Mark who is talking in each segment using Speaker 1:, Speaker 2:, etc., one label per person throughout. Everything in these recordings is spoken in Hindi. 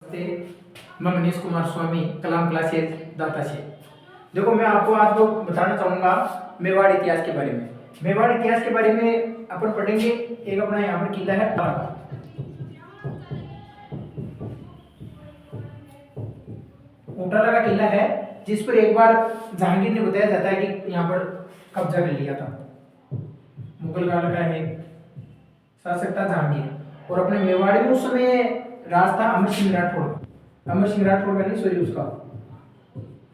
Speaker 1: मैं मनीष कुमार स्वामी कलाम क्लासेज दाता से। देखो मैं आपको आज वो बताना चाहूँगा मेवाड़ इतिहास के बारे में। मेवाड़ इतिहास के बारे में अपन पढ़ेंगे। एक अपना यहाँ पर किला है ऊंटाला का किला है, जिस पर एक बार जहांगीर ने बताया जाता है कि यहाँ पर कब्जा कर लिया था। मुगल काल का है शासक था जहांगीर, और अपने मेवाड़ में उस समय राज था अमर सिंह राठौड़। अमर सिंह राठौड़ का नहीं, सॉरी, उसका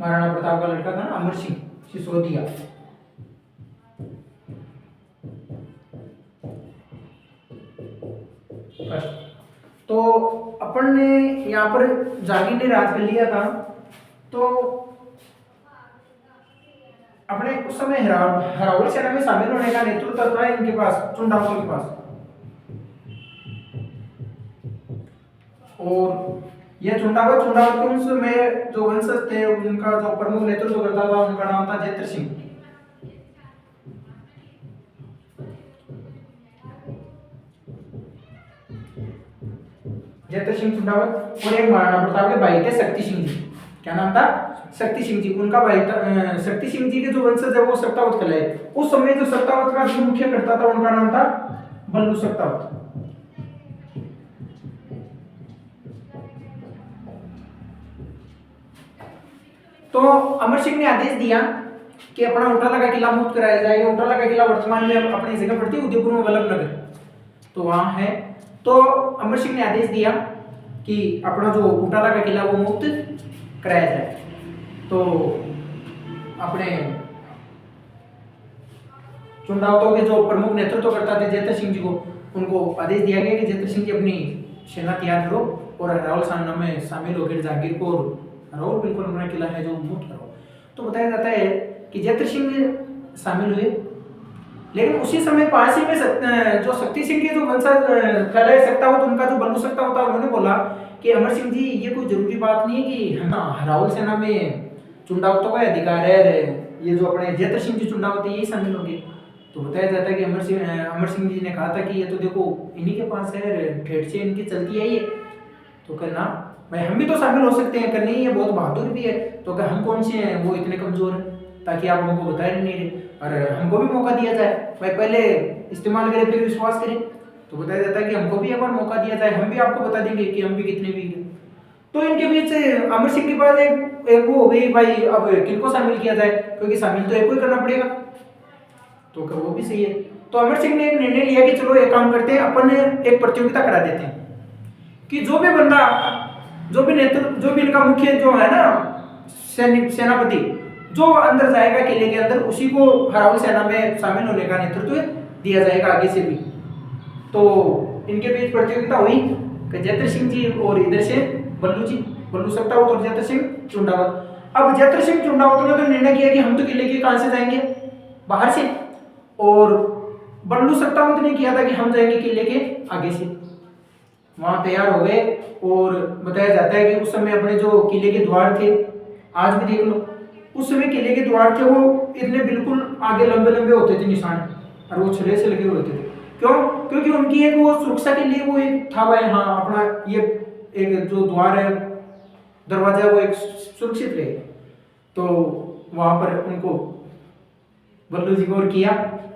Speaker 1: महाराणा प्रताप का लड़का था ना, अमर सिंह सिसोदिया। तो अपन ने यहाँ पर जहांगीर ने राज कर लिया था। तो अपने उस समय हरावल सेना में शामिल होने का नेतृत्व था इनके पास, चुंडावतों के पास। और यह चुंडावत के वंश में जो वंशज थे उनका जो प्रमुख नेतृत्व करता था उनका नाम था जैत्र सिंह। जैत्र सिंह चुंडावत। और एक महाराणा प्रताप के भाई थे शक्ति सिंह जी। क्या नाम था? शक्ति सिंह जी। उनका भाई था शक्ति सिंह जी के जो वंशज है वो सत्तावत कहलाए। उस समय जो सत्तावत का जो मुख्य करता था उनका नाम था बल्लू सत्तावत। तो अमर सिंह ने आदेश दिया कि अपना ऊंटाला का किला मुक्त कराया जाए। ऊंटाला का किला वर्तमान में अपनी जगह पड़ती है उदयपुर में वल्लभनगर, तो वहां है। तो अमर सिंह ने आदेश दिया कि अपना जो ऊंटाला का किला वो मुक्त कराया जाए। तो अपने चुंडावतों के जो प्रमुख नेतृत्व करता थे जैत्र सिंह जी को, उनको आदेश दिया गया कि जैत्र सिंह जी अपनी सेना तैयार करो और हरावल सेना में शामिल होकर जहांगीर को हरावल बिल्कुल अपना किला है जो मुक्त करो। तो बताया जाता है कि जैत्र सिंह शामिल हुए, लेकिन उसी समय पास ही में जो शक्ति सिंह के जो वंशज कहलाए सत्तावत, उनका जो बल्लू सत्तावत था, उन्होंने बोला कि अमर सिंह जी ये कोई जरूरी बात नहीं है कि हम हरावल सेना में चुंडावतों का अधिकार है, ये जो अपने जैत्र सिंह जी चुंडावत यही शामिल होंगे। तो बताया जाता है कि अमर सिंह जी ने कहा था कि ये तो देखो इन्हीं के पास है, ठेठ से इनकी चलती है ये, तो कहना भाई हम भी तो शामिल हो सकते हैं, करनी ये बहुत बहादुर भी है, तो क्या हम कौन से हैं वो इतने कमजोर हैं ताकि आप हमको बता नहीं रहे, और हमको भी मौका दिया जाए, भाई पहले इस्तेमाल करें फिर विश्वास करें। तो बताया जाता है कि हमको भी एक बार मौका दिया जाए, हम भी आपको बता देंगे कि हम भी कितने वीर हैं। तो इनके बीच अमर सिंह के पास एक वो हो गई, भाई अब किनको शामिल किया जाए, क्योंकि शामिल तो एक को ही करना पड़ेगा। तो वो भी सही है। तो अमर सिंह ने एक निर्णय लिया कि चलो एक काम करते हैं, अपन एक प्रतियोगिता करा देते हैं कि जो भी बंदा, जो भी नेतृत्व, जो भी इनका मुख्य जो है ना सेनापति, जो अंदर जाएगा किले के अंदर, उसी को हरावल सेना में शामिल होने का नेतृत्व दिया जाएगा आगे से भी। तो इनके बीच प्रतियोगिता हुई कि जैत्र सिंह जी और इधर से बल्लू जी, बल्लू सत्तावत और जैत्र सिंह चुंडावत। अब जैत्र सिंह चुंडावत ने तो निर्णय किया कि हम तो किले के कहां से जाएंगे, बाहर से, और बल्लू सत्तावत ने किया था कि हम जाएंगे किले के आगे से। वहां तैयार हो गए, और बताया जाता है कि उस समय अपने जो किले के द्वार थे, आज भी देख लो, उस समय किले के द्वार थे वो इतने बिल्कुल आगे लंबे लंबे होते थे निशान, और वो छड़े से लगे हुए थे। क्यों? क्योंकि उनकी एक वो सुरक्षा के लिए वो एक था भाई, हाँ अपना ये एक जो द्वार है, दरवाजा, वो एक सुरक्षित रहे। तो वहां पर उनको बल्लू जी को और किया।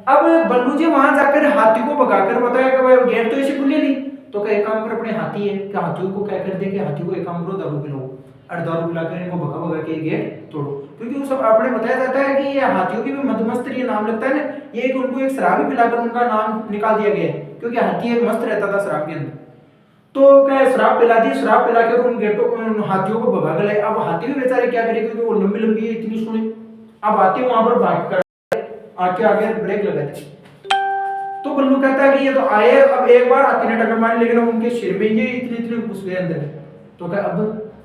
Speaker 1: अब बल्लू जी वहां जाकर हाथी को भगाकर बताया कि भाई गेट तो ऐसे खुले नहीं, तो क्या एक काम कर, अपने हाथी है कि हाथियों को क्या कर दे कि हाथी को एक काम करो, दारू पिलाओ, और दारू पिलाकर इनको भगा भगा के गेट तोड़ो। क्योंकि उस आपने बताया जाता है कि ये हाथियों की भी मदमस्त ये नाम लगता है ना, ये एक उनको एक शराब ही पिलाकर उनका नाम निकाल दिया गया है, क्योंकि हाथी एक मस्त रहता था शराब के अंदर। तो क्या शराब पिला दी, शराब पिलाकर उन गेटों उन हाथियों को भगा गए। अब हाथी भी बेचारे क्या करे, क्योंकि वो लंबी लंबी है इतनी सुनी। अब हाथी वहां पर भाग कर आके आगे ब्रेक लगाते। तो बल्लू कहता है कि ये तो आए, अब एक बार हाथी ने टक्कर मारी, लेकिन उनके सिर में ये इतने इतने घुस गए अंदर। तो क्या अब,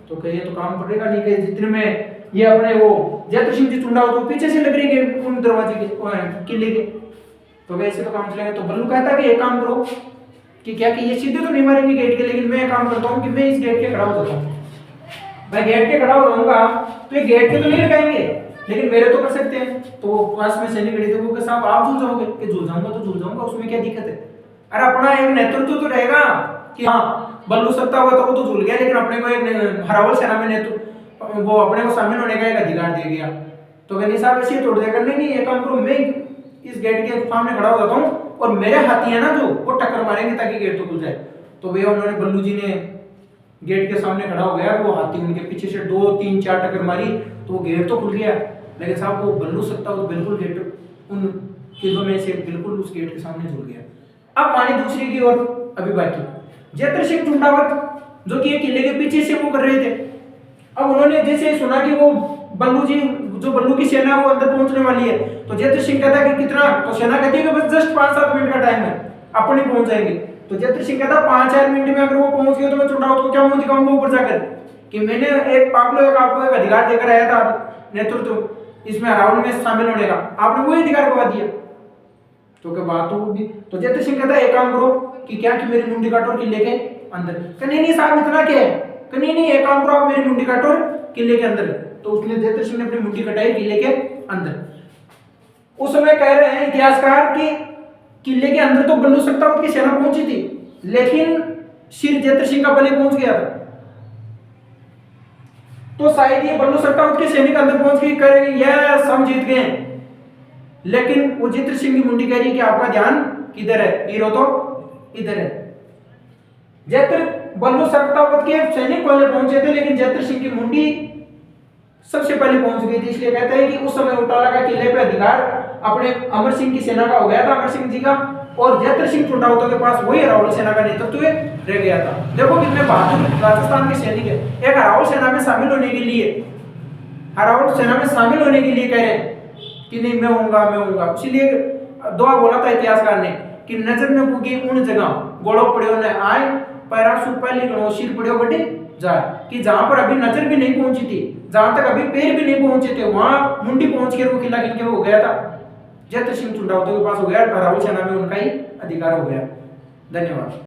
Speaker 1: तो क्या ये तो काम पड़ेगा नहीं, कि जितने में ये अपने वो जैत्र सिंह जी चुंडावत तो पीछे से लग रही है उन दरवाजे के किले के, तो वैसे तो काम चलेगा। तो बल्लू कहता है कि एक काम करो कि क्या कि ये सीधे तो नहीं मारेंगे गेट के, लेकिन मैं काम करता हूँ कि मैं इस गेट के खड़ा हो जाता हूँ। मैं गेट के खड़ा हो जाऊंगा तो ये गेट के तो नहीं लगाएंगे, लेकिन मेरे तो कर सकते हैं। तो पास में सैनिक खड़े थे, वो कहा साहब आप झूल जाओगे, कि झूल जाऊंगा तो झूल जाऊंगा, उसमें क्या दिक्कत है। अरे अपना एक नेतृत्व तो रहेगा कि हाँ बल्लू सत्ता हुआ था वो तो झूल गया, लेकिन अपने को एक हरावल सेना में नेतृत्व वो अपने को शामिल होने का एक अधिकार दे गया। तो गनी साहब ऐसे तोड़ देगा, नहीं एक काम करो, मैं इस गेट के सामने खड़ा हो जाता हूँ और मेरे हाथी है ना जो वो टक्कर मारेंगे ताकि गेट तो खुल जाए। तो भैया उन्होंने बल्लू जी ने गेट के सामने खड़ा हो गया, वो हाथी उनके पीछे से 2 3 4 टक्कर मारी तो वो गेट तो खुल गया। लेकिन साहब वो बल्लू सत्ता वो बिल्कुल गेट उन किलों में से बिल्कुल उस गेट के सामने झूल गया। अब पानी दूसरी की ओर अभी बाकी जयद्रथ सिंह चुंडावत जो कि किले के पीछे से वो कर रहे थे। अब उन्होंने जैसे सुना कि वो बल्लू जी जो बल्लू की सेना वो अंदर पहुंचने वाली है, तो जयद्रथ सिंह कहता है कि कितना, तो सेना कहती है कि बस जस्ट 5-7 मिनट का टाइम है, अपन ही पहुंच जाएंगे। तो जयद्रथ सिंह कहता है 5-4 मिनट में अगर वो पहुंच गए तो मैं चुंडावत को क्या मुंह दिखाऊंगा ऊपर जाकर कि मैंने एक पागलों का आपको एक अधिकार देकर आया था नेतृत्व इसमें रावण में शामिल होने का, आपने वही अधिकार गवा दिया। तो क्या बात हो भी, तो जयद्रथ सिंह कहता है एक काम करो कि क्या कि मेरी मुंडी काटो और किले के अंदर। नहीं साहब इतना क्या है, नहीं एक काम करो आप मेरी मुंडी काटो और किले के अंदर। तो उसने जयद्रथ सिंह ने अपनी मुंडी कटाई किले के अंदर। उस समय कह रहे हैं इतिहासकार कि किले के अंदर तो बल्लू सत्तावत की सेना पहुंची थी, लेकिन सिर जयद्रथ सिंह का बल पहुंच गया था। तो शायद ये बल्लू सत्तावत के सैनिक अंदर पहुंच के करेंगे यस हम जीत गए, लेकिन वो जयद्रथ सिंह की मुंडी कह रही है कि आपका ध्यान किधर है, हीरो तो इधर है। जयद्रथ बल्लू सत्तावत के सैनिक पहले पहुंचे थे, लेकिन जयद्रथ सिंह की मुंडी सबसे पहले पहुंच गई थी। इसलिए कहते हैं कि उस समय उटाला का किले पे अधिकार अपने अमर सिंह की सेना का हो गया था, अमर सिंह जी का, और जयद्रथ सिंह चुंडावतों के पास वही हरावल सेना का नेतृत्व रह गया था। देखो कितने बहादुर राजस्थान के सैनिक है, एक हरावल सेना में शामिल होने के लिए कह रहे हैं कि नहीं मैं हूंगा। इसीलिए दुआ बोला था इतिहासकार ने कि नजर न पुगी उन जगह गोड़ो पड़ियो न आए, पैरा सुपैली गणो सिर पड़ियो बड़ी जाए, कि जहां पर अभी नजर भी नहीं पहुंची थी, जहां तक अभी पैर भी नहीं पहुंचे थे, वहां मुंडी पहुंच के वो किला गिन के हो गया था। जयद्रथ सिंह चुंडावतों के पास हो गया, हरावल सेना में उनका ही अधिकार हो गया। धन्यवाद।